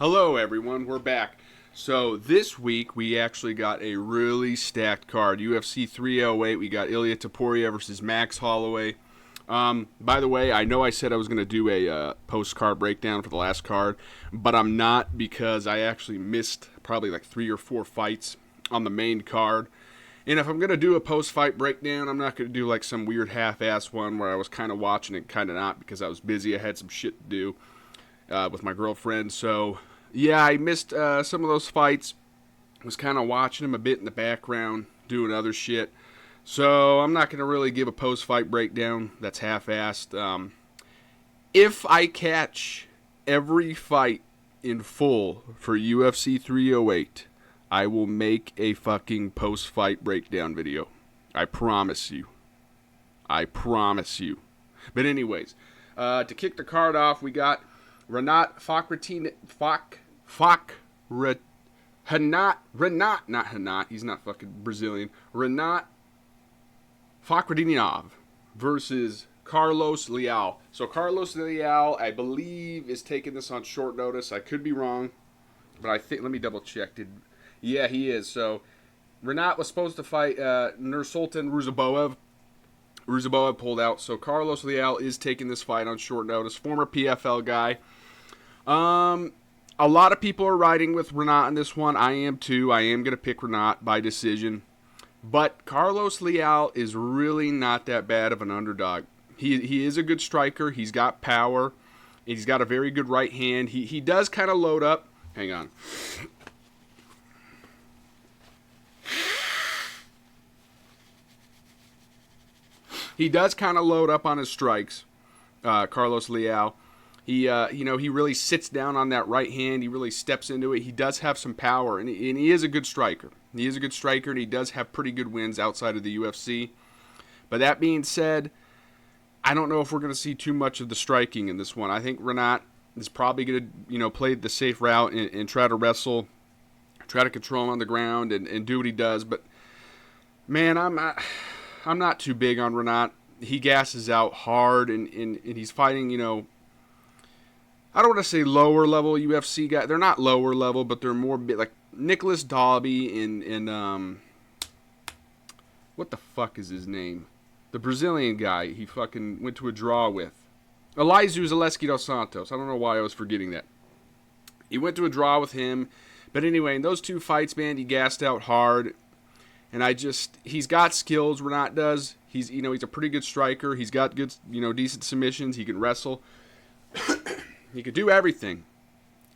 Hello, everyone. We're back. So this week we actually got a really stacked card. UFC 308. We got Ilya Topuria versus Max Holloway. By the way, I know I said I was going to do a post-card breakdown for the last card, but I'm not because I actually missed probably like 3 or 4 fights on the main card. And if I'm going to do a post-fight breakdown, I'm not going to do like some weird half-ass one where I was kind of watching it, kind of not, because I was busy. I had some shit to do with my girlfriend. So, yeah, I missed some of those fights. Was kind of watching them a bit in the background, doing other shit. So I'm not going to really give a post-fight breakdown. That's half-assed. If I catch every fight in full for UFC 308, I will make a fucking post-fight breakdown video. I promise you. I promise you. But anyways, to kick the card off, we got Renat Renat, he's not fucking Brazilian. Renat Fakhretdinov versus Carlos Leal. So Carlos Leal, I believe, is taking this on short notice. I could be wrong, but I think, let me double check. Yeah, he is. So Renat was supposed to fight Nursultan Ruzaboev. Ruzaboev pulled out, so Carlos Leal is taking this fight on short notice. Former PFL guy. A lot of people are riding with Renat in this one. I am too. I am going to pick Renat by decision. But Carlos Leal is really not that bad of an underdog. He is a good striker. He's got power. He's got a very good right hand. He does kind of load up. Hang on. He does kind of load up on his strikes, Carlos Leal. He really sits down on that right hand. He really steps into it. He does have some power, and he is a good striker. He is a good striker, and he does have pretty good wins outside of the UFC. But that being said, I don't know if we're going to see too much of the striking in this one. I think Renat is probably going to, play the safe route and try to wrestle, try to control him on the ground and do what he does. But, man, I'm not too big on Renat. He gasses out hard, and he's fighting, I don't want to say lower level UFC guys. They're not lower level, but they're more like Nicholas Dalby and what the fuck is his name? The Brazilian guy he fucking went to a draw with. Elizeu Zaleski dos Santos. I don't know why I was forgetting that. He went to a draw with him. But anyway, in those 2 fights, man, he gassed out hard. And he's got skills, Renat does. He's a pretty good striker. He's got good, decent submissions. He can wrestle. He could do everything.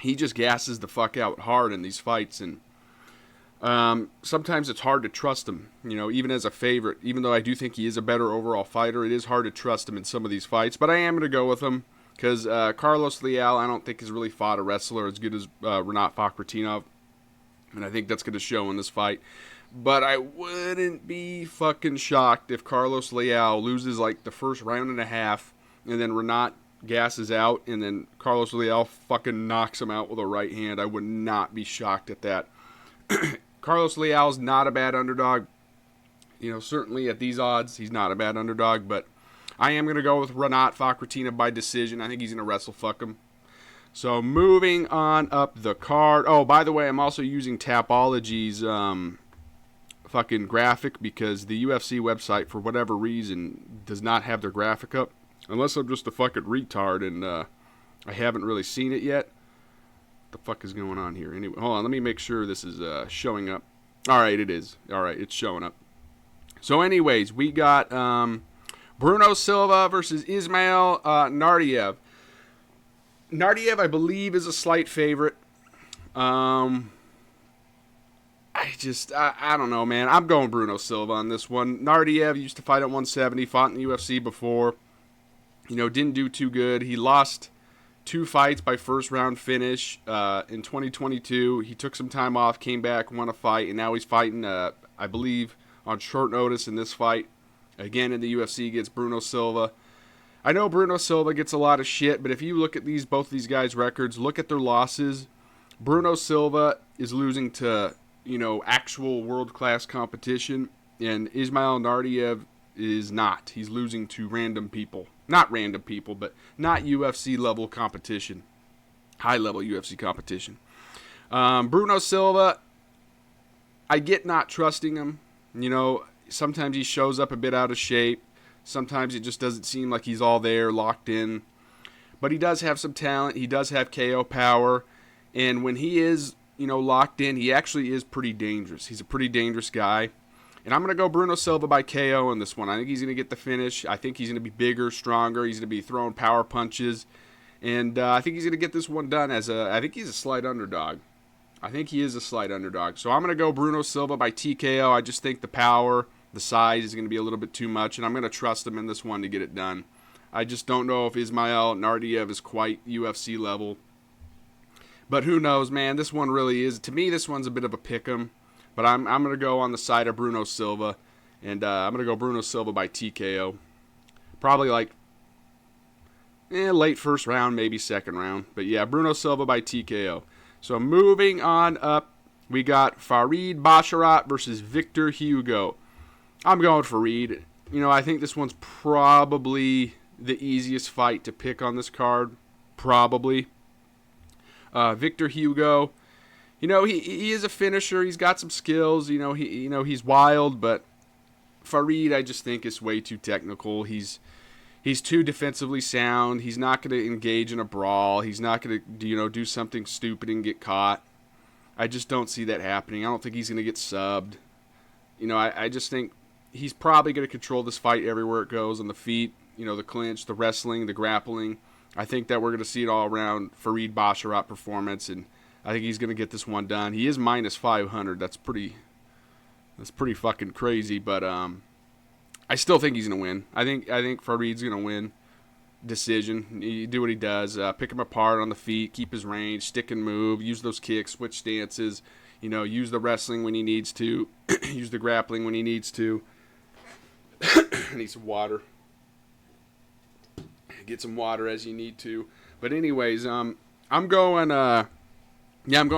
He just gasses the fuck out hard in these fights, and sometimes it's hard to trust him, even as a favorite. Even though I do think he is a better overall fighter, it is hard to trust him in some of these fights. But I am going to go with him because Carlos Leal, I don't think has really fought a wrestler as good as Renat Fakhretdinov, and I think that's going to show in this fight. But I wouldn't be fucking shocked if Carlos Leal loses like the first round and a half, and then Renat gasses out, and then Carlos Leal fucking knocks him out with a right hand. I would not be shocked at that. Carlos Leal's not a bad underdog. Certainly at these odds, he's not a bad underdog, but I am going to go with Renat Fakhretdinov by decision. I think he's going to wrestle fuck him. So moving on up the card. Oh, by the way, I'm also using Tapology's fucking graphic because the UFC website, for whatever reason, does not have their graphic up. Unless I'm just a fucking retard and I haven't really seen it yet. What the fuck is going on here? Anyway, hold on. Let me make sure this is showing up. All right, it is. All right, it's showing up. So anyways, we got Bruno Silva versus Ismail Nardiev. Nardiev, I believe, is a slight favorite. I don't know, man. I'm going Bruno Silva on this one. Nardiev used to fight at 170, fought in the UFC before. Didn't do too good. He lost 2 fights by first round finish in 2022. He took some time off, came back, won a fight, and now he's fighting, I believe, on short notice in this fight. Again, in the UFC against Bruno Silva. I know Bruno Silva gets a lot of shit, but if you look at both these guys' records, look at their losses. Bruno Silva is losing to, actual world-class competition, and Ismail Nardiev is not. He's losing to random people. Not random people, but not UFC level competition. high-level UFC competition. Bruno Silva, I get not trusting him. You know, sometimes he shows up a bit out of shape. Sometimes it just doesn't seem like he's all there, locked in. But he does have some talent. He does have KO power. And when he is, you know, locked in, he actually is pretty dangerous. He's a pretty dangerous guy. And I'm going to go Bruno Silva by KO in this one. I think he's going to get the finish. I think he's going to be bigger, stronger. He's going to be throwing power punches. And I think he's going to get this one done I think he's a slight underdog. I think he is a slight underdog. So I'm going to go Bruno Silva by TKO. I just think the power, the size is going to be a little bit too much. And I'm going to trust him in this one to get it done. I just don't know if Ismail Nardiev is quite UFC level. But who knows, man. This one really is. To me, this one's a bit of a pick'em. But I'm going to go on the side of Bruno Silva. And I'm going to go Bruno Silva by TKO. Probably like late first round, maybe second round. But yeah, Bruno Silva by TKO. So moving on up, we got Farid Basharat versus Victor Hugo. I'm going Farid. You know, I think this one's probably the easiest fight to pick on this card. Probably. Victor Hugo, you know, he is a finisher. He's got some skills. You know, he's wild, but Farid, I just think, is way too technical. He's too defensively sound. He's not going to engage in a brawl. He's not going to, you know, do something stupid and get caught. I just don't see that happening. I don't think he's going to get subbed. You know, I just think he's probably going to control this fight everywhere it goes, on the feet, you know, the clinch, the wrestling, the grappling. I think that we're going to see it all around Farid Basharat performance, and I think he's going to get this one done. He is minus 500. That's pretty fucking crazy, but I still think he's going to win. I think Farid's going to win. Decision. You do what he does. Pick him apart on the feet, keep his range, stick and move, use those kicks, switch stances, you know, use the wrestling when he needs to, use the grappling when he needs to. I need some water. Get some water as you need to. But anyways, I'm going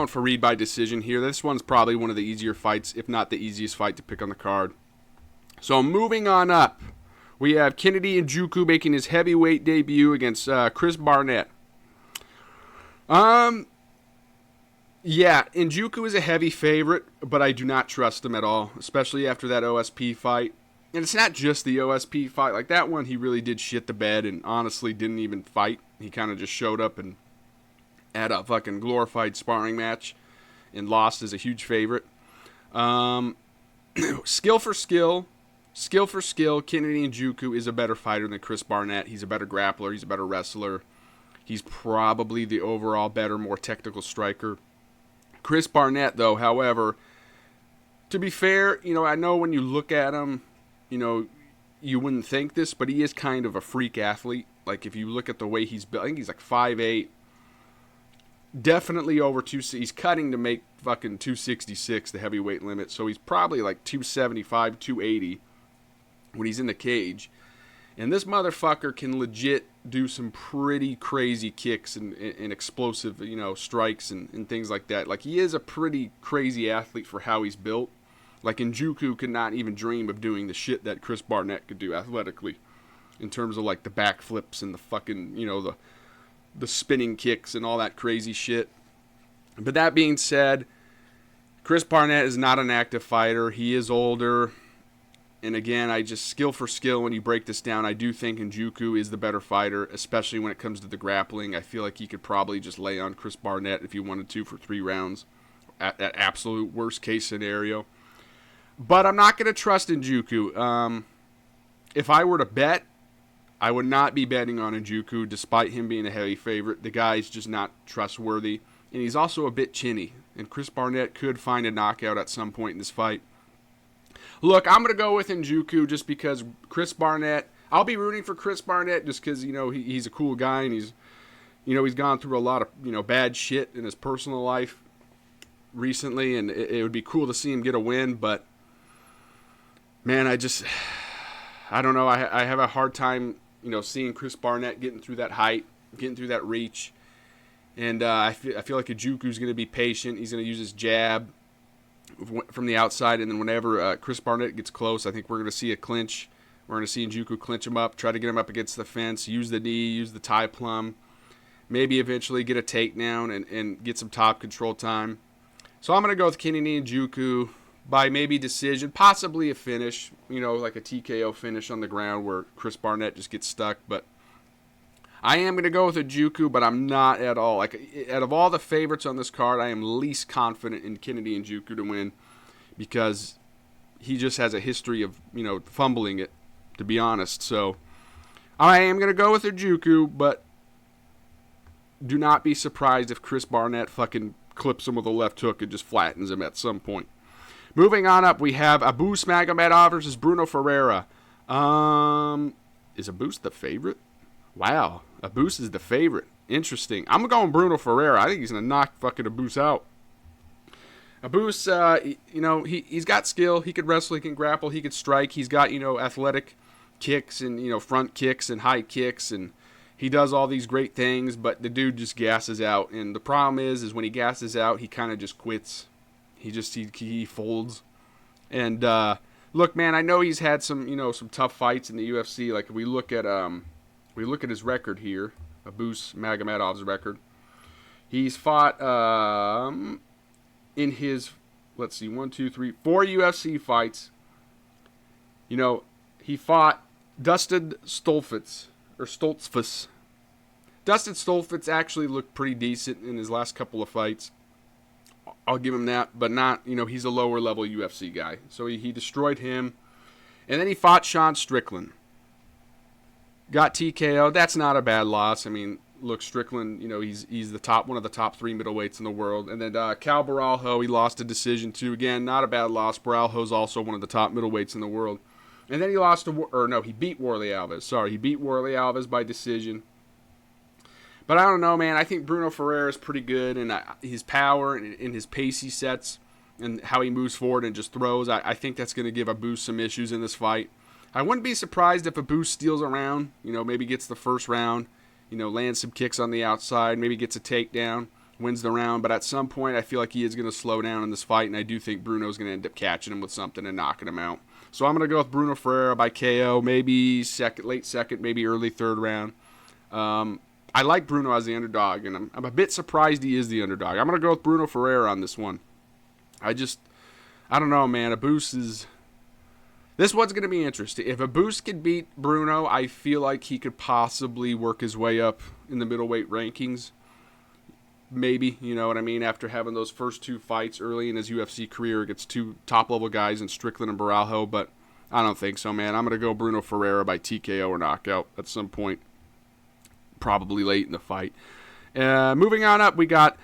Farid by decision here. This one's probably one of the easier fights, if not the easiest fight to pick on the card. So moving on up, we have Kennedy Njoku making his heavyweight debut against Chris Barnett. Yeah, Njoku is a heavy favorite, but I do not trust him at all, especially after that OSP fight. And it's not just the OSP fight. Like, that one, he really did shit the bed and honestly didn't even fight. He kind of just showed up and had a fucking glorified sparring match and lost as a huge favorite. Skill for skill, Kennedy Njoku is a better fighter than Chris Barnett. He's a better grappler. He's a better wrestler. He's probably the overall better, more technical striker. Chris Barnett, though, however, to be fair, you know, I know when you look at him, you know, you wouldn't think this, but he is kind of a freak athlete. Like, if you look at the way he's built, I think he's like 5'8", definitely over 260. He's cutting to make fucking 266, the heavyweight limit, so he's probably like 275, 280 when he's in the cage. And this motherfucker can legit do some pretty crazy kicks and explosive, you know, strikes and things like that. Like, he is a pretty crazy athlete for how he's built. Like, Njoku could not even dream of doing the shit that Chris Barnett could do athletically, in terms of, like, the backflips and the fucking, you know, the spinning kicks and all that crazy shit. But that being said, Chris Barnett is not an active fighter. He is older. And again, I just, skill for skill, when you break this down, I do think Njoku is the better fighter, especially when it comes to the grappling. I feel like he could probably just lay on Chris Barnett if he wanted to for 3 rounds, at that absolute worst case scenario. But I'm not going to trust Njoku. If I were to bet, I would not be betting on Njoku, despite him being a heavy favorite. The guy's just not trustworthy. And he's also a bit chinny. And Chris Barnett could find a knockout at some point in this fight. Look, I'm going to go with Njoku just because Chris Barnett, I'll be rooting for Chris Barnett just because, you know, he's a cool guy and he's gone through a lot of, you know, bad shit in his personal life recently. And it would be cool to see him get a win, but man, I don't know. I have a hard time, you know, seeing Chris Barnett getting through that height, getting through that reach. And I feel like Njoku's going to be patient. He's going to use his jab from the outside. And then whenever Chris Barnett gets close, I think we're going to see a clinch. We're going to see Njoku clinch him up, try to get him up against the fence, use the knee, use the tie plum. maybe eventually get a takedown and get some top control time. So I'm going to go with Kennedy Nzechukwu by maybe decision, possibly a finish, like a TKO finish on the ground where Chris Barnett just gets stuck. But I am going to go with Nzechukwu, but I'm not at all. Like, out of all the favorites on this card, I am least confident in Kennedy Nzechukwu to win because he just has a history of, fumbling it, to be honest. So I am going to go with Nzechukwu, but do not be surprised if Chris Barnett fucking clips him with a left hook and just flattens him at some point. Moving on up, we have Abus Magomedov versus Bruno Ferreira. Is Abus the favorite? Wow, Abus is the favorite. Interesting. I'm going Bruno Ferreira. I think he's going to knock fucking Abus out. Abus, he's got skill. He could wrestle. He can grapple. He could strike. He's got, athletic kicks and, front kicks and high kicks. And he does all these great things, but the dude just gasses out. And the problem is when he gasses out, he kind of just quits. He folds. And look, man, I know he's had some tough fights in the UFC. Like if we look at his record here, Abus Magomedov's record. He's fought in his 4 UFC fights. He fought Dustin Stoltzfus. Dustin Stoltzfus actually looked pretty decent in his last couple of fights. I'll give him that, but not, he's a lower level UFC guy. So he destroyed him. And then he fought Sean Strickland. Got TKO. That's not a bad loss. I mean, look, Strickland, he's one of the top 3 middleweights in the world. And then Cal Baralho, he lost a decision to. Again, not a bad loss. Baralho's also one of the top middleweights in the world. And then he beat Warley Alves. Sorry, he beat Warley Alves by decision. But I don't know, man. I think Bruno Ferreira is pretty good, and his power and his pace he sets and how he moves forward and just throws, I think that's going to give Abus some issues in this fight. I wouldn't be surprised if Abus steals a round, maybe gets the first round, lands some kicks on the outside, maybe gets a takedown, wins the round. But at some point, I feel like he is going to slow down in this fight, and I do think Bruno's going to end up catching him with something and knocking him out. So I'm going to go with Bruno Ferreira by KO, maybe late second, maybe early third round. I like Bruno as the underdog, and I'm a bit surprised he is the underdog. I'm going to go with Bruno Ferreira on this one. I don't know, man. This one's going to be interesting. If Abus could beat Bruno, I feel like he could possibly work his way up in the middleweight rankings. Maybe, you know what I mean, after having those first 2 fights early in his UFC career against 2 top-level guys in Strickland and Baralho, but I don't think so, man. I'm going to go Bruno Ferreira by TKO or knockout at some point, probably late in the fight. Moving on up, we got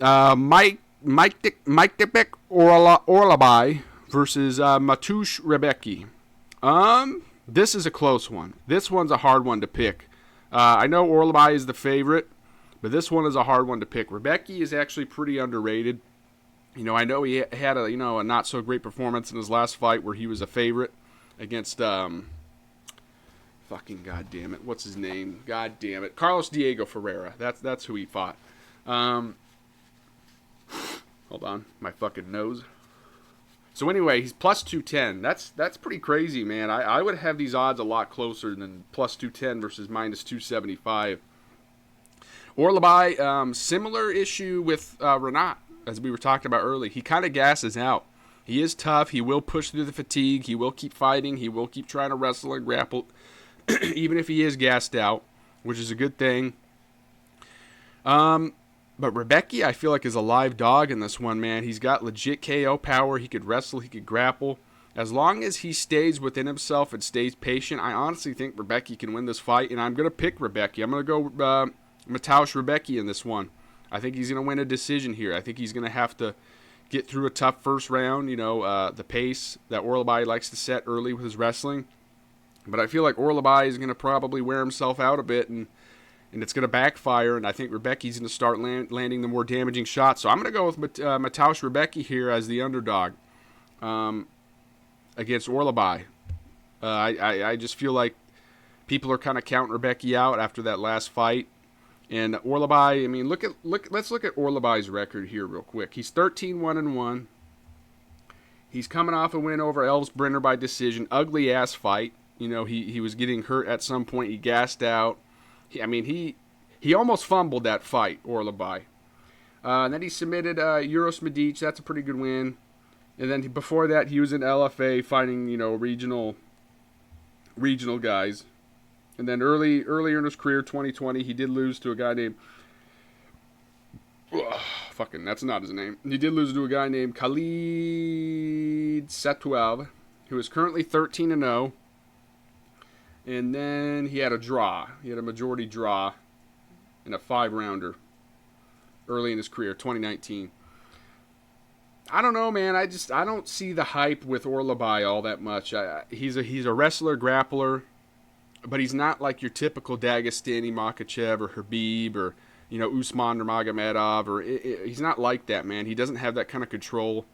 Mike Dipik Orlabai versus Mateusz Rebecki. This is a close one. This one's a hard one to pick. I know Orlabai is the favorite, but this one is a hard one to pick. Rebecki is actually pretty underrated. I know he had a not so great performance in his last fight where he was a favorite against fucking goddamn it, what's his name? God damn it, Carlos Diego Ferreira. That's who he fought. Hold on, my fucking nose. So anyway, he's plus 210. That's pretty crazy, man. I would have these odds a lot closer than plus 210 versus minus 275. Orlabai, similar issue with Renat, as we were talking about earlier. He kind of gasses out. He is tough. He will push through the fatigue. He will keep fighting. He will keep trying to wrestle and grapple, even if he is gassed out, which is a good thing. But Rebecki, I feel like, is a live dog in this one, man. He's got legit KO power. He could wrestle. He could grapple. As long as he stays within himself and stays patient, I honestly think Rebecki can win this fight, and I'm going to pick Rebecki. I'm going to go Mateusz Rebecki in this one. I think he's going to win a decision here. I think he's going to have to get through a tough first round, the pace that Orlabai likes to set early with his wrestling. But I feel like Orlabai is going to probably wear himself out a bit, and it's going to backfire, and I think Rebecki's going to start landing the more damaging shots. So I'm going to go with Mateusz Rebecki here as the underdog against Orlabai. I just feel like people are kind of counting Rebecki out after that last fight. And Orlabai, I mean, let's look at Orlabai's record here real quick. He's 13-1-1. He's coming off a win over Elves Brenner by decision. Ugly ass fight. He was getting hurt at some point. He gassed out. He He almost fumbled that fight, Orlabai. And then he submitted Uros Medic. That's a pretty good win. And then before that, he was in LFA fighting, regional guys. And then earlier in his career, 2020, he did lose to a guy named... fucking, that's not his name. He did lose to a guy named Khalid Satoual, who is currently 13-0. And then he had a draw. He had a majority draw in a 5-rounder early in his career, 2019. I don't know, man. I don't see the hype with Orlabai all that much. He's a wrestler, grappler, but he's not like your typical Dagestani Makhachev or Khabib or Usman Nurmagomedov, or he's not like that, man. He doesn't have that kind of control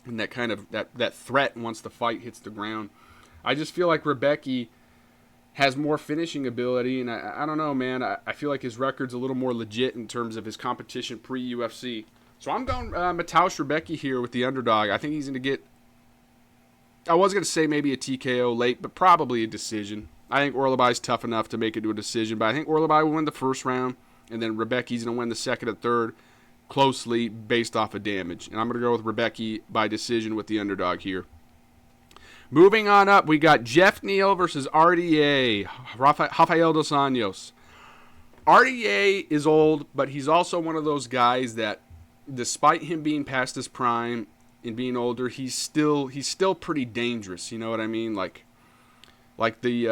and that kind of that threat once the fight hits the ground. I just feel like Rebecki has more finishing ability, and I don't know, man. I feel like his record's a little more legit in terms of his competition pre-UFC. So I'm going Mateusz Rebecki here with the underdog. I think he's going to get... I was going to say maybe a TKO late, but probably a decision. I think Orlabai's tough enough to make it to a decision, but I think Orlabai will win the first round, and then Rebecki's going to win the second and third closely based off of damage. And I'm going to go with Rebecki by decision with the underdog here. Moving on up, we got Jeff Neal versus RDA, Rafael Dos Anjos. RDA is old, but he's also one of those guys that, despite him being past his prime and being older, he's still pretty dangerous. You know what I mean? Like the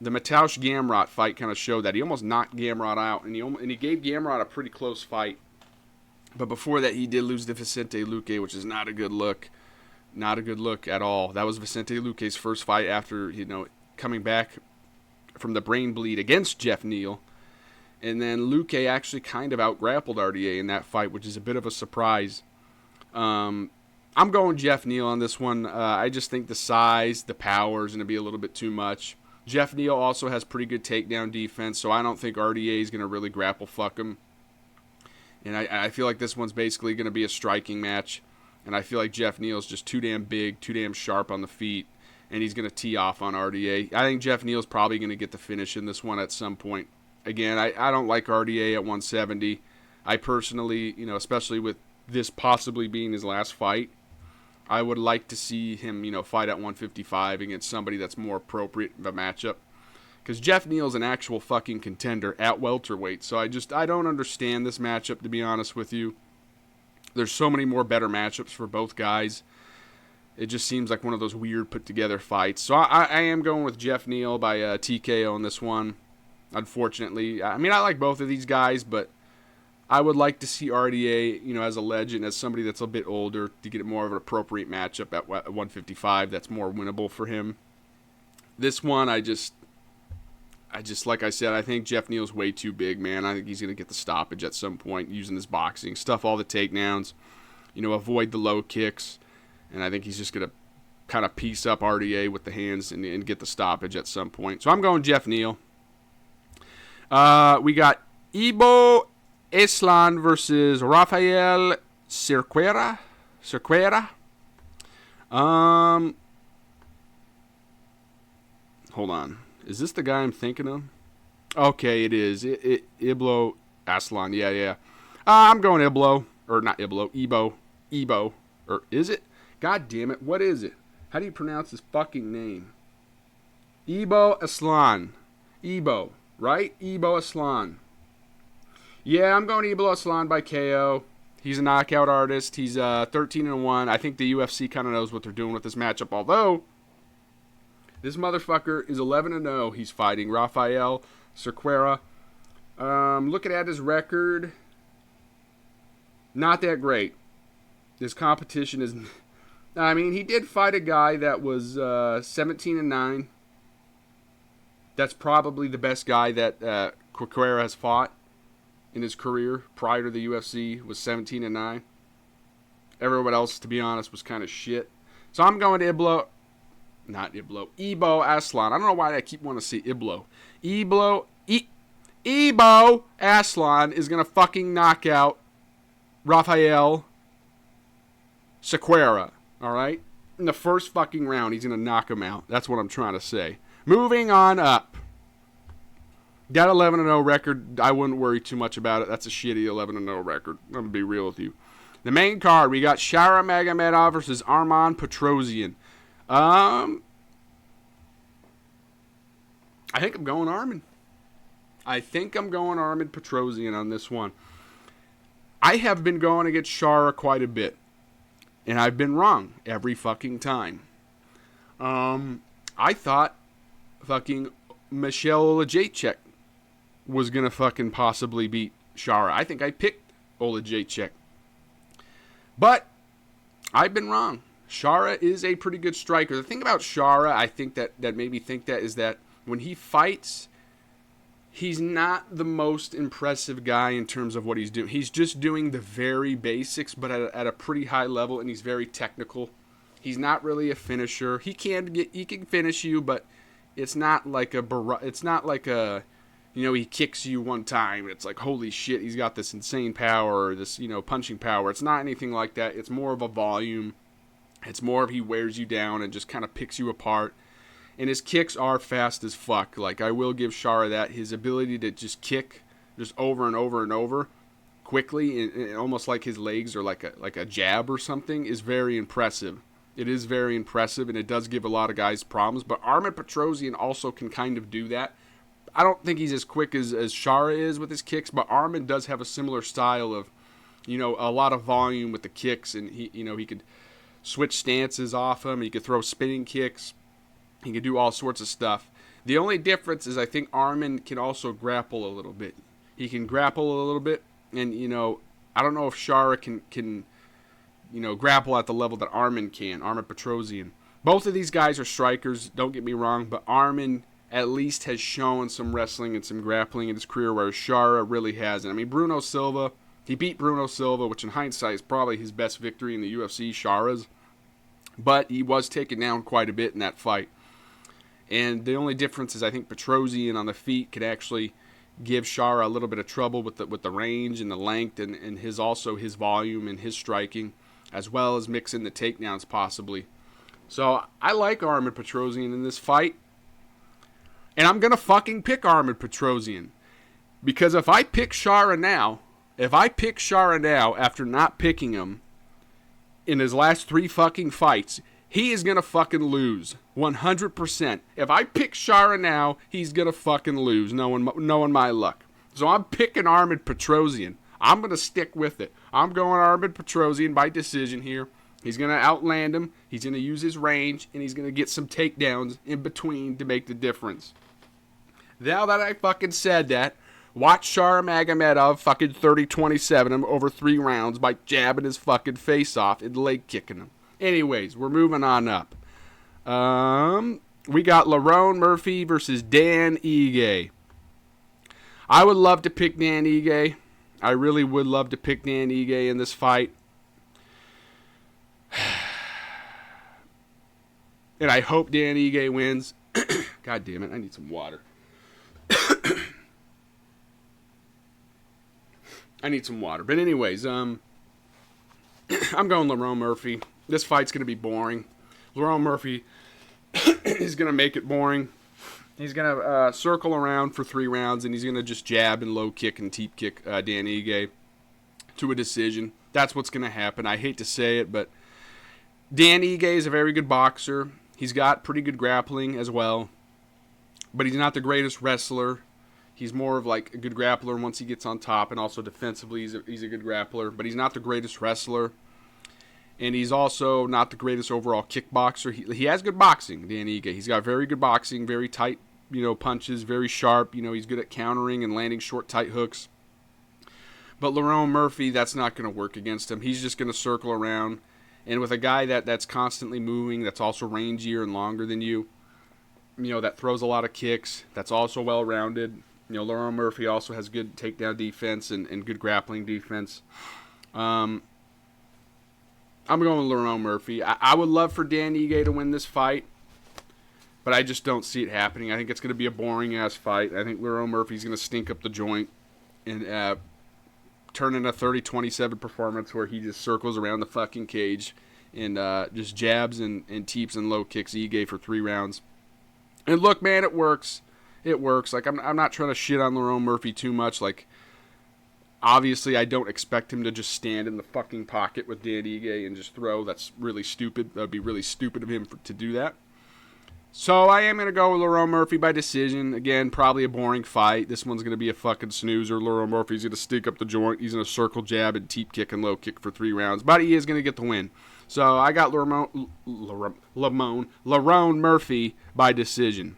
Mateusz Gamrot fight kind of showed that. He almost knocked Gamrot out, and he gave Gamrot a pretty close fight. But before that, he did lose to Vicente Luque, which is not a good look. Not a good look at all. That was Vicente Luque's first fight after, coming back from the brain bleed against Jeff Neal. And then Luque actually kind of out-grappled RDA in that fight, which is a bit of a surprise. I'm going Jeff Neal on this one. I just think the size, the power is going to be a little bit too much. Jeff Neal also has pretty good takedown defense, so I don't think RDA is going to really grapple fuck him. And I feel like this one's basically going to be a striking match. And I feel like Jeff Neal's just too damn big, too damn sharp on the feet, and he's going to tee off on RDA. I think Jeff Neal's probably going to get the finish in this one at some point. Again, I don't like RDA at 170. I personally, especially with this possibly being his last fight, I would like to see him, fight at 155 against somebody that's more appropriate of a matchup. Because Jeff Neal's an actual fucking contender at welterweight. So I don't understand this matchup, to be honest with you. There's so many more better matchups for both guys. It just seems like one of those weird put-together fights. So I am going with Jeff Neal by TKO in this one, unfortunately. I mean, I like both of these guys, but I would like to see RDA, as a legend, as somebody that's a bit older, to get more of an appropriate matchup at 155 that's more winnable for him. This one, I just like I said, I think Jeff Neal's way too big, man. I think he's going to get the stoppage at some point using his boxing. Stuff all the takedowns, avoid the low kicks. And I think he's just going to kind of piece up RDA with the hands and get the stoppage at some point. So I'm going Jeff Neal. We got Ibo Eslan versus Rafael Cerqueira. Hold on. Is this the guy I'm thinking of? Okay, it is. Iblo Aslan. Yeah. I'm going Iblo. Or not Iblo. Ibo. Or is it? God damn it. What is it? How do you pronounce his fucking name? Ibo Aslan. Ibo. Right? Ibo Aslan. Yeah, I'm going Ibo Aslan by KO. He's a knockout artist. He's 13-1. I think the UFC kind of knows what they're doing with this matchup. Although, this motherfucker is 11-0. He's fighting Rafael Cerqueira. Looking at his record, not that great. His competition is... I mean, he did fight a guy that was 17-9. That's probably the best guy that Cerqueira has fought in his career prior to the UFC, was 17-9. Everyone else, to be honest, was kind of shit. So I'm going to Ibo Aslan. I don't know why I keep wanting to say Iblo. Ibo Aslan is going to fucking knock out Rafael Cerqueira. All right? In the first fucking round, he's going to knock him out. That's what I'm trying to say. Moving on up. That 11-0 record, I wouldn't worry too much about it. That's a shitty 11-0 record. I'm going to be real with you. The main card, we got Shara Magomedov versus Arman Petrosyan. I think I'm going Arman. I think I'm going Arman Petrosyan on this one. I have been going against Shara quite a bit. And I've been wrong every fucking time. I thought fucking Michelle Olajaychek was going to fucking possibly beat Shara. I think I picked Olajaychek. But I've been wrong. Shara is a pretty good striker. The thing about Shara, I think that made me think that is that when he fights, he's not the most impressive guy in terms of what he's doing. He's just doing the very basics, but at a pretty high level, and he's very technical. He's not really a finisher. He can finish you, but it's not like a he kicks you one time. It's like, holy shit, he's got this insane power, or this, punching power. It's not anything like that. It's more of a volume. It's more of he wears you down and just kind of picks you apart. And his kicks are fast as fuck. Like, I will give Shara that. His ability to just kick just over and over and over quickly, and almost like his legs are like a jab or something, is very impressive. It is very impressive, and it does give a lot of guys problems. But Arman Petrosyan also can kind of do that. I don't think he's as quick as Shara is with his kicks, but Arman does have a similar style of, a lot of volume with the kicks, and he could switch stances off him. He could throw spinning kicks. He can do all sorts of stuff. The only difference is I think Arman can also grapple a little bit. He can grapple a little bit, and, I don't know if Shara can grapple at the level that Arman can, Arman Petrosyan. Both of these guys are strikers, don't get me wrong, but Arman at least has shown some wrestling and some grappling in his career, whereas Shara really hasn't. I mean, Bruno Silva, he beat Bruno Silva, which in hindsight is probably his best victory in the UFC, Shara's, but he was taken down quite a bit in that fight. And the only difference is I think Petrosyan on the feet could actually give Shara a little bit of trouble with the range and the length and his volume and his striking, as well as mixing the takedowns possibly. So I like Arman Petrosyan in this fight. And I'm going to fucking pick Arman Petrosyan. Because if I pick Shara now after not picking him in his last 3 fucking fights, he is going to fucking lose. 100%. If I pick Shara now, he's going to fucking lose, knowing my luck. So I'm picking Arman Petrosyan. I'm going to stick with it. I'm going Arman Petrosyan by decision here. He's going to outland him. He's going to use his range, and he's going to get some takedowns in between to make the difference. Now that I fucking said that, watch Shara Magomedov fucking 30-27 him over 3 rounds by jabbing his fucking face off and leg kicking him. Anyways, we're moving on up. We got Lerone Murphy versus Dan Ige. I would love to pick Dan Ige. I really would love to pick Dan Ige in this fight. And I hope Dan Ige wins. God damn it, I need some water. I need some water. But anyways, I'm going Lerone Murphy. This fight's going to be boring. Lerone Murphy is going to make it boring. He's going to circle around for 3 rounds, and he's going to just jab and low kick and teep kick Dan Ige to a decision. That's what's going to happen. I hate to say it, but Dan Ige is a very good boxer. He's got pretty good grappling as well, but he's not the greatest wrestler. He's more of like a good grappler once he gets on top, and also defensively he's a good grappler, but he's not the greatest wrestler. And he's also not the greatest overall kickboxer. He has good boxing, Dan Ige. He's got very good boxing, very tight, punches, very sharp. He's good at countering and landing short, tight hooks. But Lerone Murphy, that's not going to work against him. He's just going to circle around. And with a guy that's constantly moving, that's also rangier and longer than you, that throws a lot of kicks, that's also well-rounded. Lerone Murphy also has good takedown defense and good grappling defense. I'm going with Lerone Murphy. I would love for Dan Ige to win this fight, but I just don't see it happening. I think it's going to be a boring-ass fight. I think Lerone Murphy's going to stink up the joint and turn in a 30-27 performance where he just circles around the fucking cage and just jabs and teeps and low kicks Ige for 3 rounds. And look, man, it works. It works. Like, I'm not trying to shit on Lerone Murphy too much. Like, obviously, I don't expect him to just stand in the fucking pocket with Dan Ige and just throw. That's really stupid. That would be really stupid of him to do that. So I am going to go with Lerone Murphy by decision. Again, probably a boring fight. This one's going to be a fucking snoozer. Lerone Murphy's going to stick up the joint. He's going to circle jab and teep kick and low kick for 3 rounds. But he is going to get the win. So I got Lerone Murphy by decision.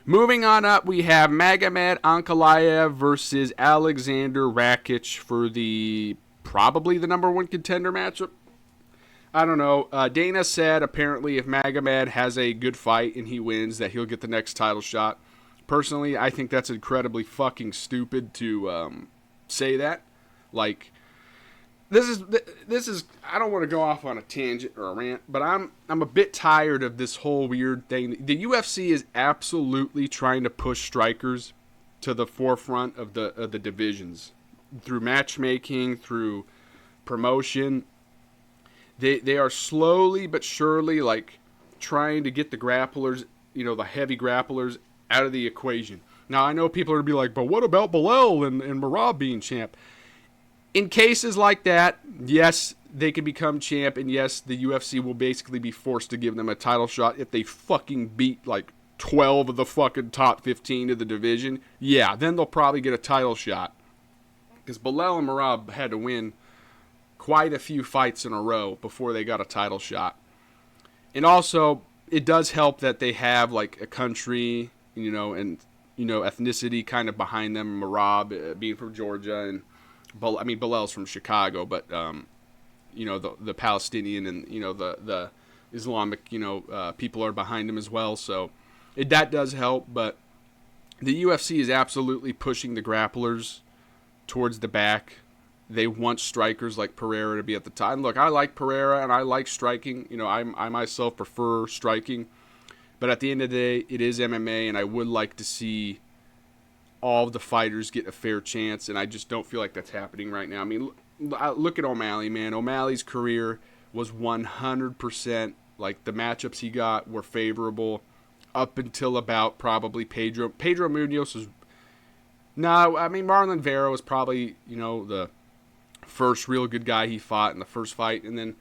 Moving on up, we have Magomed Ankalaev versus Alexander Rakic for probably the number 1 contender matchup. I don't know. Dana said apparently if Magomed has a good fight and he wins, that he'll get the next title shot. Personally, I think that's incredibly fucking stupid to say that. Like, this is. I don't want to go off on a tangent or a rant, but I'm a bit tired of this whole weird thing. The UFC is absolutely trying to push strikers to the forefront of the divisions through matchmaking, through promotion. They are slowly but surely, like, trying to get the grapplers, the heavy grapplers, out of the equation. Now, I know people are going to be like, but what about Bilal and Merab being champ? In cases like that, yes, they can become champ, and yes, the UFC will basically be forced to give them a title shot if they fucking beat, like, 12 of the fucking top 15 of the division. Yeah, then they'll probably get a title shot. Because Bilal and Merab had to win quite a few fights in a row before they got a title shot. And also, it does help that they have, like, a country, and, ethnicity kind of behind them. Merab being from Georgia, and, Bilal's from Chicago, but, the Palestinian and, the Islamic, people are behind him as well. So that does help, but the UFC is absolutely pushing the grapplers towards the back. They want strikers like Pereira to be at the top. And look, I like Pereira and I like striking. I myself prefer striking. But at the end of the day, it is MMA, and I would like to see all of the fighters get a fair chance, and I just don't feel like that's happening right now. I mean, look at O'Malley, man. O'Malley's career was 100%, like, the matchups he got were favorable up until about probably Pedro Munoz was... No, I mean, Marlon Vera was probably, the first real good guy he fought in the first fight, and then,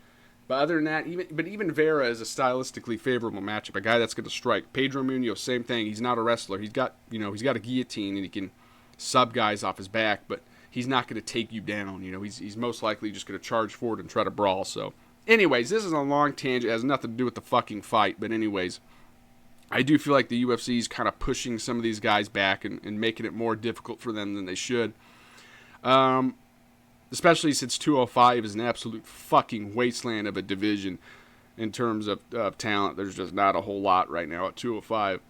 but other than that, even Vera is a stylistically favorable matchup, a guy that's going to strike. Pedro Munoz, same thing. He's not a wrestler. He's got a guillotine and he can sub guys off his back, but he's not going to take you down. He's most likely just going to charge forward and try to brawl. So, anyways, this is a long tangent. It has nothing to do with the fucking fight, but anyways, I do feel like the UFC is kind of pushing some of these guys back and making it more difficult for them than they should. Especially since 205 is an absolute fucking wasteland of a division in terms of talent. There's just not a whole lot right now at 205.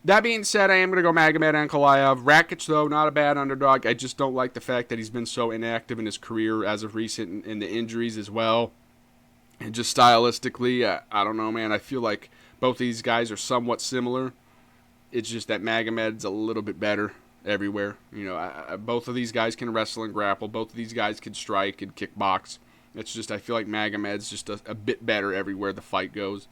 That being said, I am going to go Magomed Ankalaev. Rakic, though, not a bad underdog. I just don't like the fact that he's been so inactive in his career as of recent, and the injuries as well. And just stylistically, I don't know, man. I feel like both of these guys are somewhat similar. It's just that Magomed's a little bit better everywhere. Both of these guys can wrestle and grapple. Both of these guys can strike and kickbox. It's just, I feel like Magomed's just a bit better everywhere the fight goes.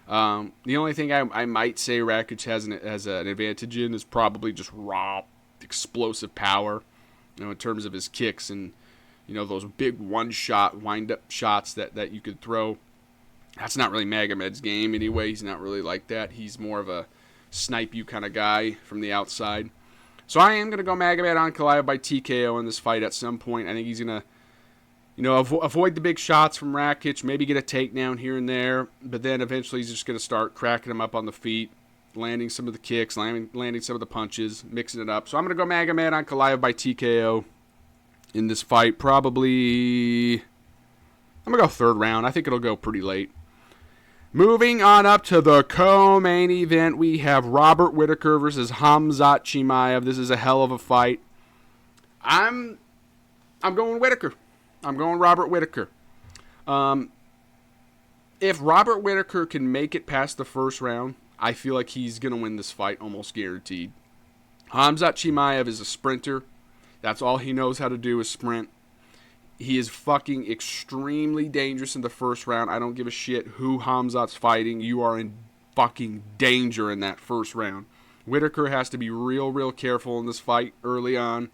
The only thing I might say Rakic has an advantage in is probably just raw, explosive power, in terms of his kicks and, those big one-shot, wind-up shots that you could throw. That's not really Magomed's game anyway. He's not really like that. He's more of a snipe you kind of guy from the outside. So I am going to go Magomed Ankalaev by TKO in this fight at some point. I think he's going to, avoid the big shots from Rakic, maybe get a takedown here and there, but then eventually he's just going to start cracking him up on the feet, landing some of the kicks, landing some of the punches, mixing it up. So I'm going to go Magomed Ankalaev by TKO in this fight. Probably, I'm going to go third round. I think it'll go pretty late. Moving on up to the co-main event, we have Robert Whittaker versus Khamzat Chimaev. This is a hell of a fight. I'm going Whittaker. I'm going Robert Whittaker. If Robert Whittaker can make it past the first round, I feel like he's going to win this fight almost guaranteed. Khamzat Chimaev is a sprinter. That's all he knows how to do is sprint. He is fucking extremely dangerous in the first round. I don't give a shit who Khamzat's fighting. You are in fucking danger in that first round. Whitaker has to be real careful in this fight early on.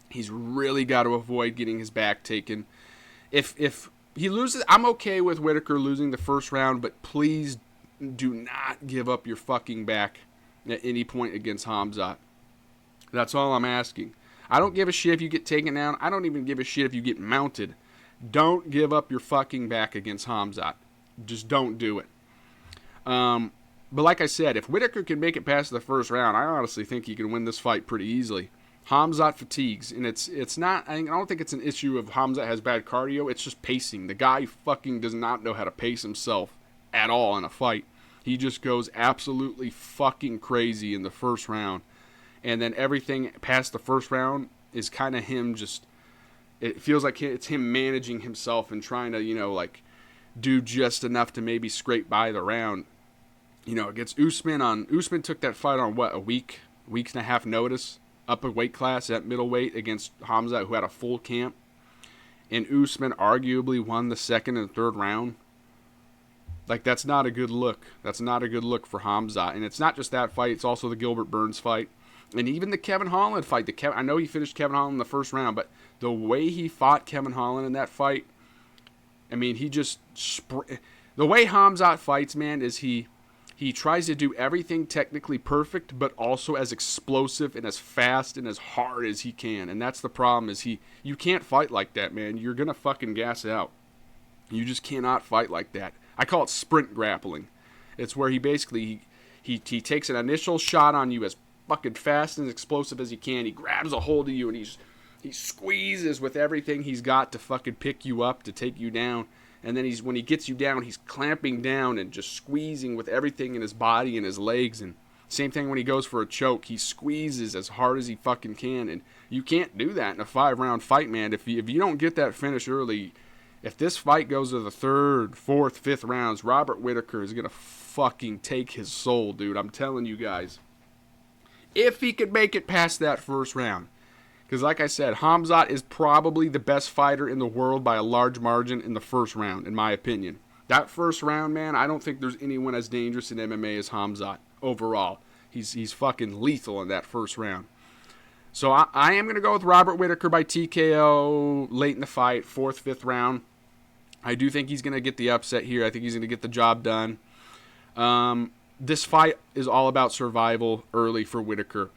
He's really got to avoid getting his back taken. If he loses, I'm okay with Whitaker losing the first round, but please do not give up your fucking back at any point against Khamzat. That's all I'm asking. I don't give a shit if you get taken down. I don't even give a shit if you get mounted. Don't give up your fucking back against Khamzat. Just don't do it. But like I said, if Whitaker can make it past the first round, I honestly think he can win this fight pretty easily. Khamzat fatigues, and it's not. I don't think it's an issue of Khamzat has bad cardio. It's just pacing. The guy fucking does not know how to pace himself at all in a fight. He just goes absolutely fucking crazy in the first round, and then everything past the first round is kind of him just. It feels like it's him managing himself and trying to do just enough to maybe scrape by the round. Against Usman took that fight on a week and a half notice, up a weight class at middleweight against Khamzat, who had a full camp. And Usman arguably won the second and third round. That's not a good look. That's not a good look for Khamzat. And it's not just that fight, it's also the Gilbert Burns fight. And even the Kevin Holland fight. I know he finished Kevin Holland in the first round, but the way he fought Kevin Holland in that fight, I mean, he just... The way Khamzat fights, man, is he tries to do everything technically perfect, but also as explosive and as fast and as hard as he can. And that's the problem, is you can't fight like that, man. You're going to fucking gas out. You just cannot fight like that. I call it sprint grappling. It's where he basically, he takes an initial shot on you as fucking fast and explosive as he can. He grabs a hold of you and he squeezes with everything he's got to fucking pick you up, to take you down. And then when he gets you down, he's clamping down and just squeezing with everything in his body and his legs. And same thing when he goes for a choke. He squeezes as hard as he fucking can. And you can't do that in a 5-round fight, man. If you don't get that finish early, if this fight goes to the 3rd, 4th, 5th rounds, Robert Whitaker is going to fucking take his soul, dude. I'm telling you guys. If he could make it past that first round. Because like I said, Khamzat is probably the best fighter in the world by a large margin in the first round, in my opinion. That first round, man, I don't think there's anyone as dangerous in MMA as Khamzat overall. He's fucking lethal in that first round. So I am going to go with Robert Whitaker by TKO late in the fight, 4th, 5th round. I do think he's going to get the upset here. I think he's going to get the job done. This fight is all about survival early for Whitaker.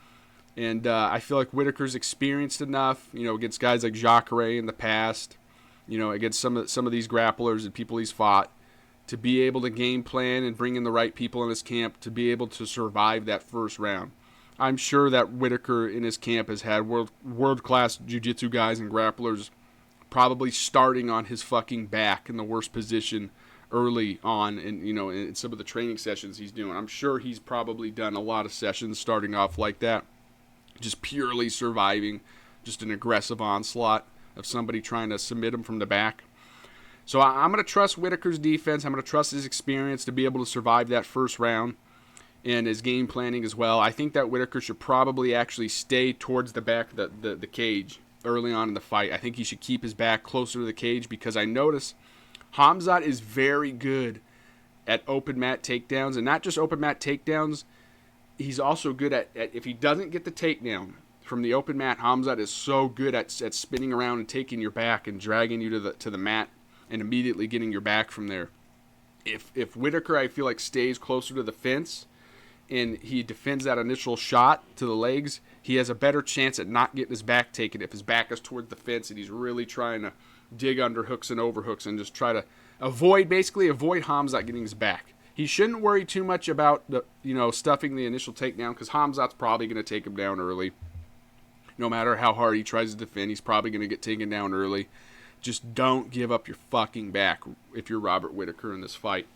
And I feel like Whitaker's experienced enough, against guys like Jacare in the past, against some of these grapplers and people he's fought, to be able to game plan and bring in the right people in his camp to be able to survive that first round. I'm sure that Whitaker in his camp has had world-class jiu-jitsu guys and grapplers probably starting on his fucking back in the worst position early on, and in some of the training sessions he's doing. I'm sure he's probably done a lot of sessions starting off like that. Just purely surviving, just an aggressive onslaught of somebody trying to submit him from the back. So I'm going to trust Whitaker's defense. I'm going to trust his experience to be able to survive that first round and his game planning as well. I think that Whitaker should probably actually stay towards the back of the cage early on in the fight. I think he should keep his back closer to the cage, because I notice Khamzat is very good at open mat takedowns, and not just open mat takedowns. He's also good at if he doesn't get the takedown from the open mat, Khamzat is so good at spinning around and taking your back and dragging you to the mat and immediately getting your back from there. If Whitaker, I feel like, stays closer to the fence and he defends that initial shot to the legs, he has a better chance at not getting his back taken if his back is towards the fence and he's really trying to dig under hooks and overhooks and just try to avoid Khamzat getting his back. He shouldn't worry too much about stuffing the initial takedown, because Khamzat's probably going to take him down early. No matter how hard he tries to defend, he's probably going to get taken down early. Just don't give up your fucking back if you're Robert Whitaker in this fight.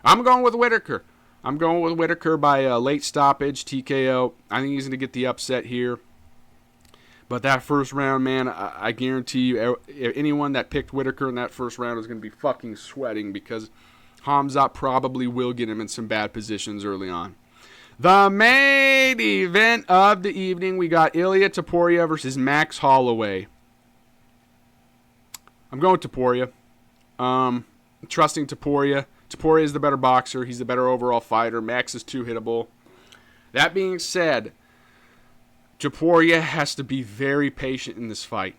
I'm going with Whitaker. I'm going with Whitaker by a late stoppage, TKO. I think he's going to get the upset here. But that first round, man, I guarantee you, anyone that picked Whitaker in that first round is going to be fucking sweating, because Khamzat probably will get him in some bad positions early on. The main event of the evening, we got Ilia Topuria versus Max Holloway. I'm going Topuria. Trusting Topuria Topuria is the better boxer. He's the better overall fighter. Max is too hittable. That being said, Topuria has to be very patient in this fight.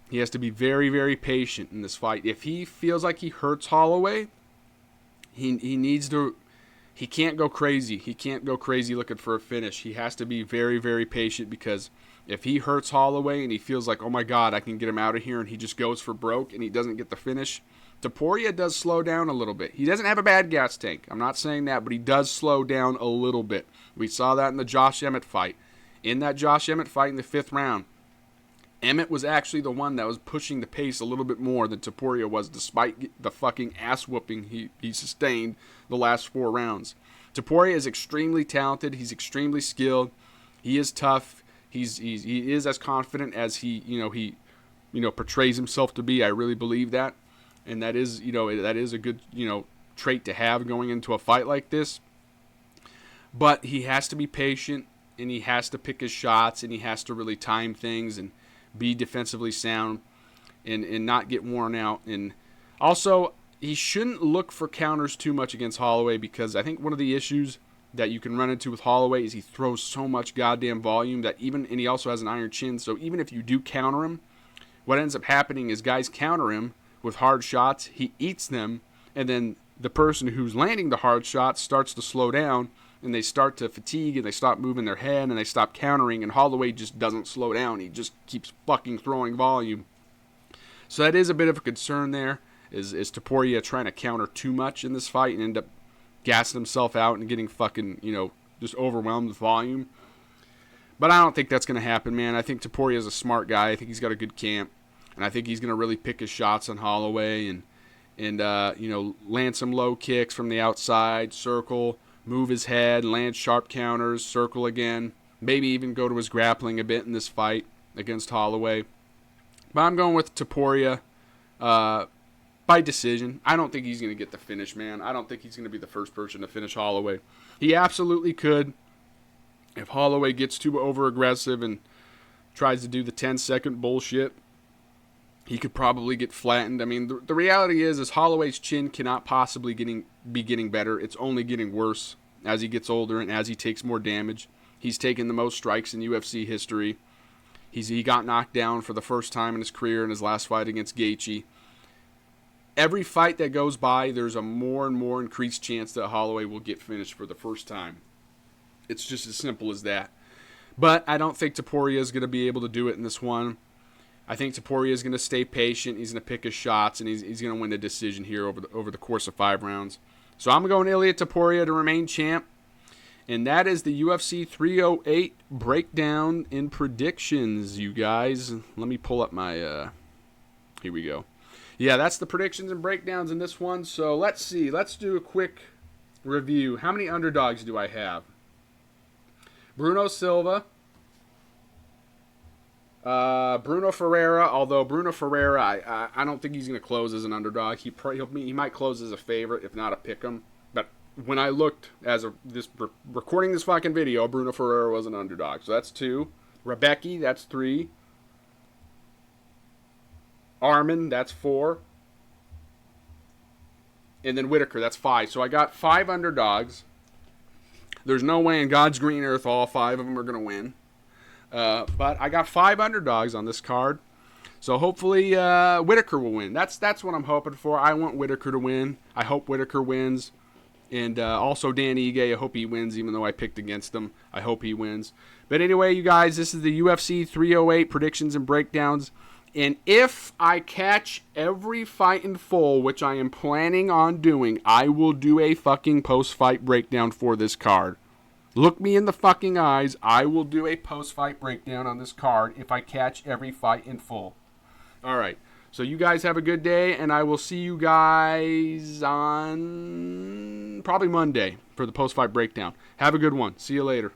He has to be very, very patient in this fight. If he feels like he hurts Holloway, he needs to... He can't go crazy. He can't go crazy looking for a finish. He has to be very, very patient, because if he hurts Holloway and he feels like, oh my God, I can get him out of here, and he just goes for broke and he doesn't get the finish, Topuria does slow down a little bit. He doesn't have a bad gas tank. I'm not saying that, but he does slow down a little bit. We saw that in the Josh Emmett fight. In that Josh Emmett fight in the 5th round, Emmett was actually the one that was pushing the pace a little bit more than Topuria was, despite the fucking ass whooping he sustained the last 4 rounds. Topuria is extremely talented. He's extremely skilled. He is tough. He is as confident as he portrays himself to be. I really believe that, and that is a good trait to have going into a fight like this. But he has to be patient, and he has to pick his shots, and he has to really time things and be defensively sound and not get worn out. And also, he shouldn't look for counters too much against Holloway, because I think one of the issues that you can run into with Holloway is he throws so much goddamn volume and he also has an iron chin. So even if you do counter him, what ends up happening is guys counter him with hard shots, he eats them, and then the person who's landing the hard shots starts to slow down, and they start to fatigue, and they stop moving their head, and they stop countering, and Holloway just doesn't slow down. He just keeps fucking throwing volume. So that is a bit of a concern there, is Topuria trying to counter too much in this fight and end up gassing himself out and getting fucking, just overwhelmed with volume. But I don't think that's going to happen, man. I think Topuria is a smart guy. I think he's got a good camp, and I think he's going to really pick his shots on Holloway and land some low kicks from the outside, circle, move his head, land sharp counters, circle again, maybe even go to his grappling a bit in this fight against Holloway. But I'm going with Topuria by decision. I don't think he's going to get the finish, man. I don't think he's going to be the first person to finish Holloway. He absolutely could. If Holloway gets too over-aggressive and tries to do the 10-second bullshit, he could probably get flattened. I mean, the reality is Holloway's chin cannot possibly be getting better. It's only getting worse as he gets older and as he takes more damage. He's taken the most strikes in UFC history. He got knocked down for the first time in his career in his last fight against Gaethje. Every fight that goes by, there's a more and more increased chance that Holloway will get finished for the first time. It's just as simple as that. But I don't think Topuria is going to be able to do it in this one. I think Topuria is going to stay patient. He's going to pick his shots, and he's going to win the decision here over the course of 5 rounds. So I'm going Ilia Topuria to remain champ. And that is the UFC 308 breakdown in predictions, you guys. Let me pull up my... here we go. Yeah, that's the predictions and breakdowns in this one. So let's see. Let's do a quick review. How many underdogs do I have? Bruno Silva. Bruno Ferreira, although Bruno Ferreira, I don't think he's going to close as an underdog. He might close as a favorite, if not a pick'em. But when I looked as of this recording this fucking video, Bruno Ferreira was an underdog. So that's 2. Rebecki, that's 3. Arman, that's 4. And then Whitaker, that's 5. So I got 5 underdogs. There's no way in God's green earth all 5 of them are going to win. But I got 5 underdogs on this card. So hopefully Whitaker will win. That's what I'm hoping for. I want Whitaker to win. I hope Whitaker wins. And also Dan Ige, I hope he wins, even though I picked against him. I hope he wins. But anyway, you guys, this is the UFC 308 predictions and breakdowns. And if I catch every fight in full, which I am planning on doing, I will do a fucking post-fight breakdown for this card. Look me in the fucking eyes. I will do a post-fight breakdown on this card if I catch every fight in full. All right. So you guys have a good day, and I will see you guys on probably Monday for the post-fight breakdown. Have a good one. See you later.